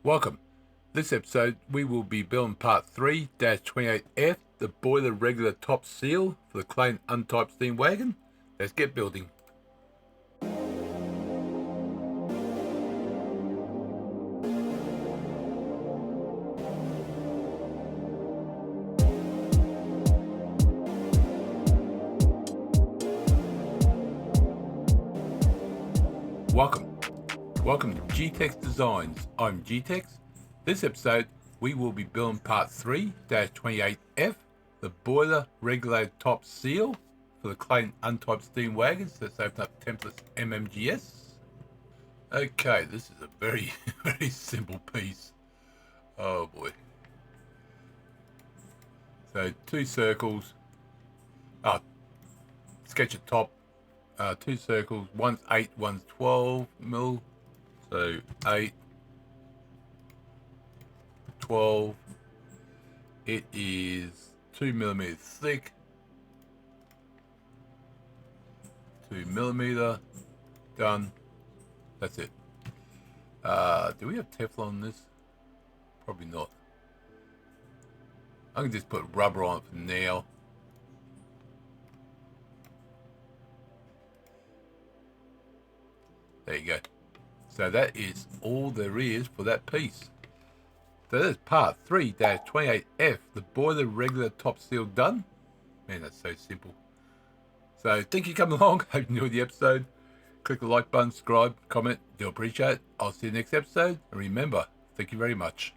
Welcome. This episode we will be building part 3-28F, the Boiler Regulator Top Seal for the Clayton Undertype steam wagon. Let's get building. Welcome to G-Tex Designs. I'm G-Tex. This episode we will be building part 3-28F, the Boiler Regulator Top Seal for the Clayton Undertype steam wagons. Let's open up templates MMGS. Okay, this is a very very simple piece. Oh boy. So 2 circles. Sketch at top. 2 circles. One's 8, one's 12 mil. So 8, 12. It is 2 millimeters thick. 2 millimeter. Done. That's it. Do we have Teflon on this? Probably not. I can just put rubber on it for now. There you go. So that is all there is for that piece. So that's part 3-28F, the Boiler Regulator Top Seal done. Man, that's so simple. So thank you for coming along. Hope you enjoyed the episode. Click the like button, subscribe, comment. Do appreciate it. I'll see you next episode. And remember, thank you very much.